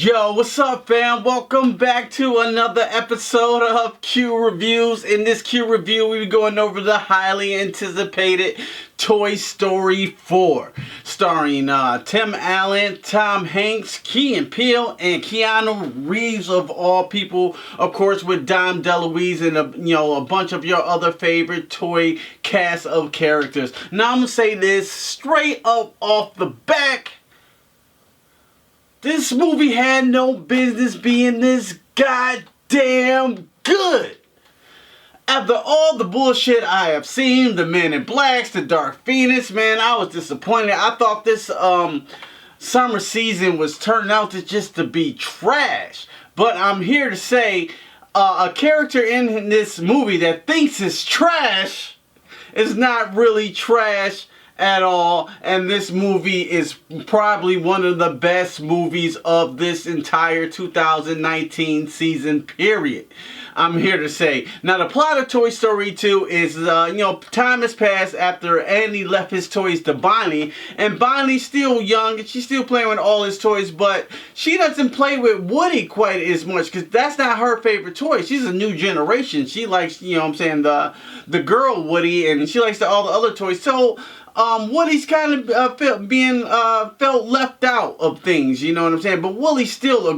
Yo, what's up, fam? Welcome back to another episode of Q Reviews. In this Q review, we're going over the highly anticipated Toy Story 4, starring Tim Allen, Tom Hanks, Key and Peele, and Keanu Reeves of all people. Of course, with Dom DeLuise and a bunch of your other favorite toy cast of characters. Now, I'm gonna say this straight up off the back. This movie had no business being this goddamn good. After all the bullshit I have seen, the Men in Blacks, the Dark Phoenix, man, I was disappointed. I thought this summer season was turning out to be trash. But I'm here to say a character in this movie that thinks it's trash is not really trash at all, and this movie is probably one of the best movies of this entire 2019 season period. I'm here to say. Now, the plot of Toy Story 2 is, time has passed after Andy left his toys to Bonnie, and Bonnie's still young, and she's still playing with all his toys, but she doesn't play with Woody quite as much, because that's not her favorite toy. She's a new generation. She likes, the girl Woody, and she likes all the other toys. So, Woody's kind of felt left out of things, you know what I'm saying? But Woody's still the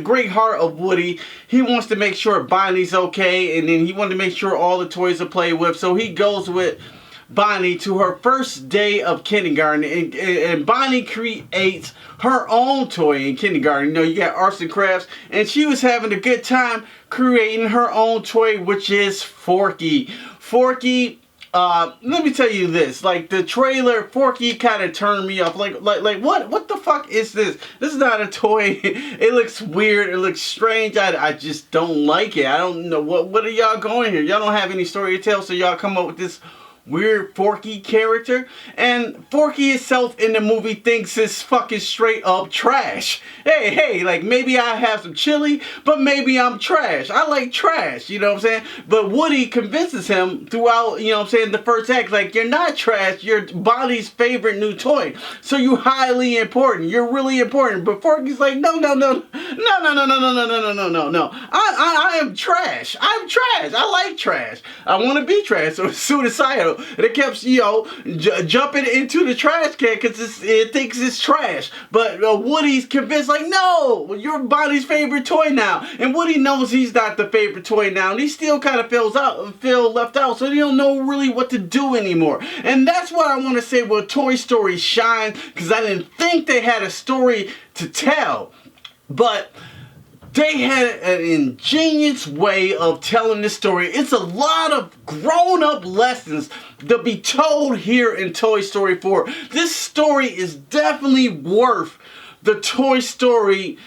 great heart of Woody. He wants to make sure Bonnie's okay, and then he wanted to make sure all the toys are played with. So he goes with Bonnie to her first day of kindergarten, and Bonnie creates her own toy in kindergarten. You got arts and crafts, and she was having a good time creating her own toy, which is Forky. Forky. Let me tell you this, like the trailer, Forky kind of turned me off. Like what the fuck is this? This is not a toy. It looks weird. It looks strange. I just don't like it. I don't know what are y'all going here? Y'all don't have any story to tell, so y'all come up with this weird Forky character. And Forky itself in the movie thinks it's fucking straight up trash. Hey, like maybe I have some chili, but maybe I'm trash. I like trash, you know what I'm saying? But Woody convinces him throughout, the first act, like, you're not trash, you're Bonnie's favorite new toy. So you're highly important. You're really important. But Forky's like, no. I am trash. I'm trash. I like trash. I want to be trash. So it's suicidal. And it kept, jumping into the trash can because it thinks it's trash. But Woody's convinced, like, no, you're Bonnie's favorite toy now. And Woody knows he's not the favorite toy now. And he still kind of feel left out. So they don't know really what to do anymore. And that's what I want to say where Toy Story shines. Because I didn't think they had a story to tell. But they had an ingenious way of telling this story. It's a lot of grown-up lessons to be told here in Toy Story 4. This story is definitely worth the Toy Story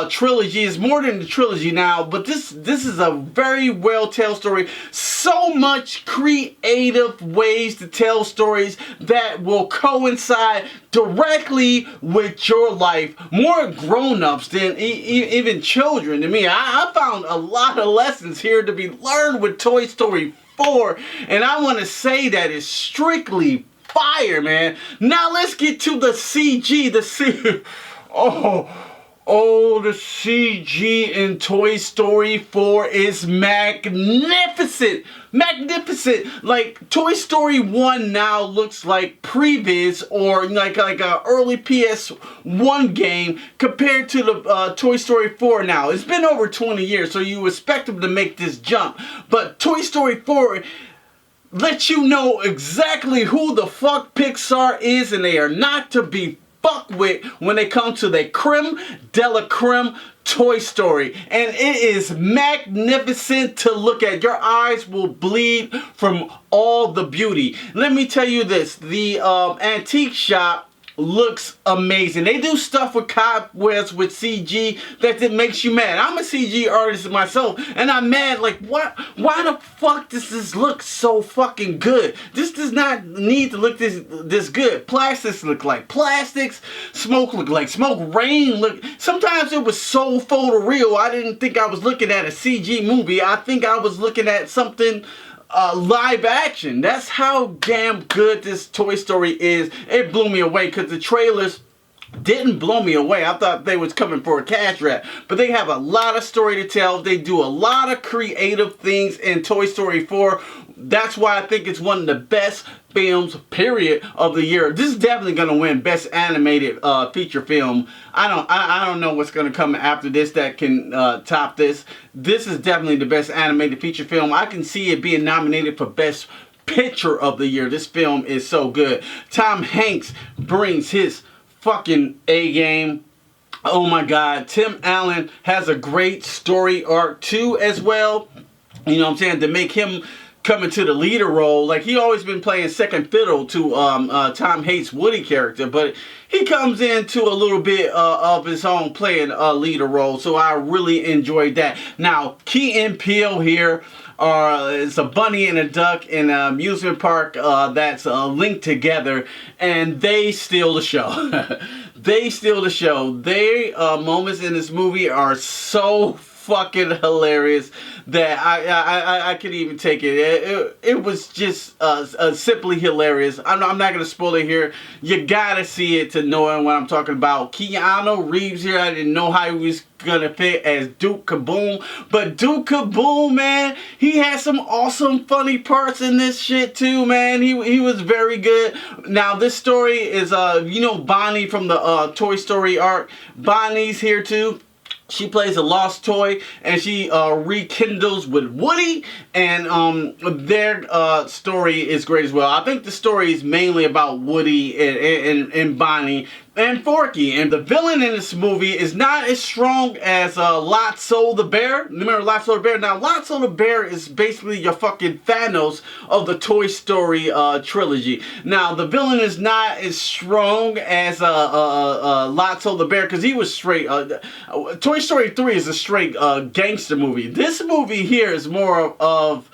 trilogy. Is more than the trilogy now, but this is a very well-told story. So much creative ways to tell stories that will coincide directly with your life. More grown-ups than even children. To me, I found a lot of lessons here to be learned with Toy Story 4, and I want to say that it's strictly fire, man. Now let's get to the CG. The CG in Toy Story 4 is magnificent. Magnificent. Like, Toy Story 1 now looks like previs or like a early PS1 game compared to the Toy Story 4 now. It's been over 20 years, so you expect them to make this jump. But Toy Story 4 lets you know exactly who the fuck Pixar is, and they are not to be fuck with when they come to the creme de la creme Toy Story. And it is magnificent to look at. Your eyes will bleed from all the beauty. Let me tell you this, the antique shop looks amazing. They do stuff with cobwebs, with CG that makes you mad. I'm a CG artist myself, and I'm mad, like, what? Why the fuck does this look so fucking good? This does not need to look this good. Plastics look like plastics. Smoke look like smoke. Rain look. Sometimes it was so photoreal, I didn't think I was looking at a CG movie. I think I was looking at something live action. That's how damn good this Toy Story is. It blew me away because the trailers didn't blow me away. I thought they was coming for a cash grab, but they have a lot of story to tell. They do a lot of creative things in Toy Story 4. That's why I think it's one of the best films, period, of the year. This is definitely gonna win Best Animated Feature Film. I don't know what's gonna come after this that can top this. This is definitely the best animated feature film. I can see it being nominated for Best Picture of the year. This film is so good. Tom Hanks brings his fucking A game. Oh my God. Tim Allen has a great story arc too as well. You know what I'm saying? To make him come into the leader role. Like, he always been playing second fiddle to Tom Hanks' Woody character, but he comes into a little bit of his own playing a leader role. So I really enjoyed that. Now, Key and Peele here it's a bunny and a duck in an amusement park that's linked together, and they steal the show. They steal the show. They moments in this movie are so fucking hilarious that I could even take it. It was just simply hilarious. I'm not gonna spoil it here. You gotta see it to know what I'm talking about. Keanu Reeves here. I didn't know how he was gonna fit as Duke Caboom, but Duke Caboom, man, he had some awesome funny parts in this shit too, man. He was very good. Now this story is you know, Bonnie from the Toy Story arc. Bonnie's here too. She plays a lost toy, and she rekindles with Woody, and their story is great as well. I think the story is mainly about Woody and Bonnie and Forky, and the villain in this movie is not as strong as Lotso the Bear. Remember Lotso the Bear? Now Lotso the Bear is basically your fucking Thanos of the Toy Story trilogy. Now the villain is not as strong as Lotso the Bear, because he was straight. Toy Story 3 is a straight gangster movie. This movie here is more of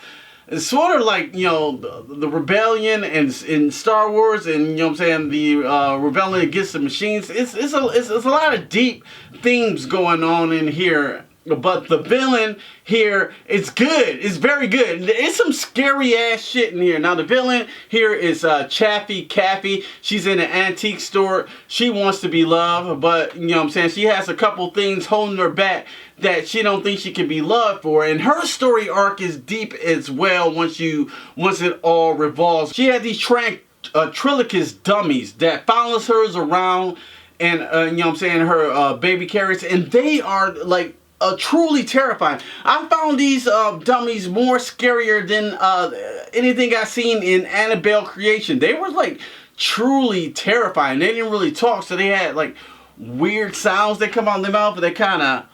it's sort of like, you know, the rebellion and in Star Wars, and, you know what I'm saying, the rebellion against the machines. It's a lot of deep themes going on in here. But the villain here is good. It's very good. It's some scary ass shit in here. Now the villain here is Chaffy Caffy. She's in an antique store. She wants to be loved, but, you know what I'm saying, she has a couple things holding her back that she don't think she can be loved for. And her story arc is deep as well once it all revolves. She had these Trilochus dummies that follows her around, and you know what I'm saying, her baby carrots, and they are like truly terrifying. I found these dummies more scarier than anything I've seen in Annabelle creation. They were like truly terrifying. They didn't really talk, so they had like weird sounds that come out of their mouth, but they kind of,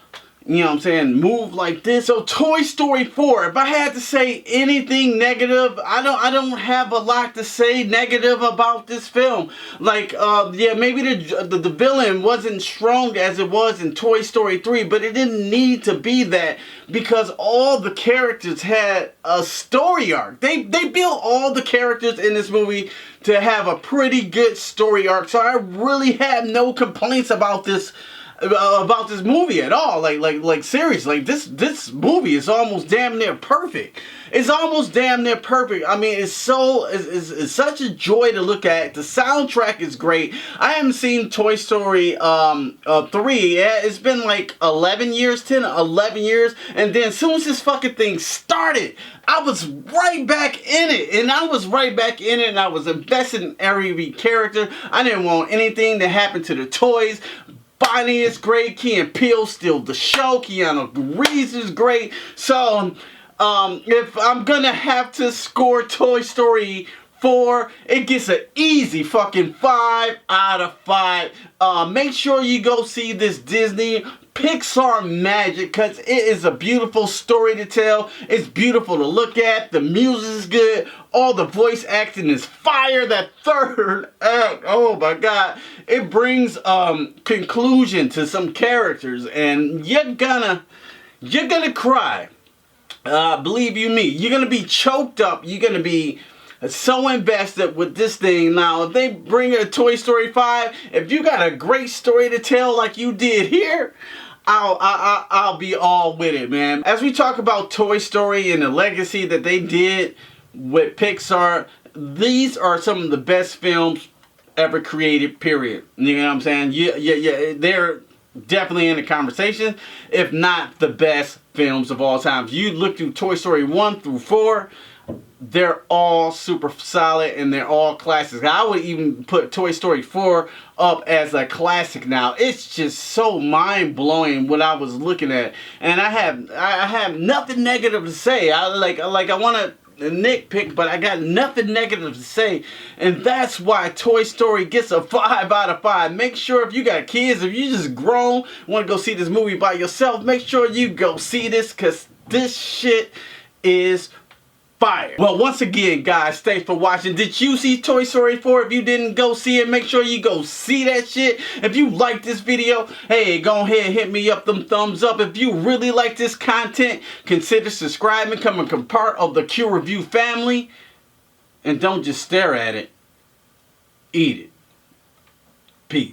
you know what I'm saying, move like this. So Toy Story 4, if I had to say anything negative, I don't have a lot to say negative about this film. Like, yeah, maybe the villain wasn't strong as it was in Toy Story 3, but it didn't need to be that, because all the characters had a story arc. They built all the characters in this movie to have a pretty good story arc. So I really have no complaints about this movie at all. Like seriously, like this movie is almost damn near perfect. It's almost damn near perfect. I mean, it's such a joy to look at. The soundtrack is great. I haven't seen Toy Story 3. Yeah, it's been like 11 years, and then as soon as this fucking thing started, I was right back in it, and I was invested in every character. I didn't want anything to happen to the toys. Bonnie is great. Key and Peele steal the show. Keanu Reeves is great. So, if I'm gonna have to score Toy Story 4, it gets an easy fucking 5 out of 5. Make sure you go see this Disney Pixar magic, because it is a beautiful story to tell. It's beautiful to look at. The music is good. All the voice acting is fire. That third act, oh my God, it brings conclusion to some characters, and you're gonna cry. Believe you me, you're gonna be choked up. You're gonna be so invested with this thing. Now, if they bring a Toy Story 5, if you got a great story to tell like you did here, I'll be all with it, man. As we talk about Toy Story and the legacy that they did with Pixar, these are some of the best films ever created, period. You know what I'm saying? Yeah, they're definitely in the conversation, if not the best films of all time. If you look through Toy Story 1 through 4, they're all super solid and they're all classics. I would even put Toy Story 4 up as a classic now. It's just so mind-blowing what I was looking at. And I have nothing negative to say. I want to nitpick, but I got nothing negative to say, and that's why Toy Story gets a 5 out of 5. Make sure if you got kids, if you just grown, want to go see this movie by yourself, make sure you go see this, because this shit is fire. Well, once again, guys, thanks for watching. Did you see Toy Story 4? If you didn't go see it, make sure you go see that shit. If you like this video, hey, go ahead and hit me up them thumbs up. If you really like this content, consider subscribing, becoming a part of the Q Review family. And don't just stare at it. Eat it. Peace.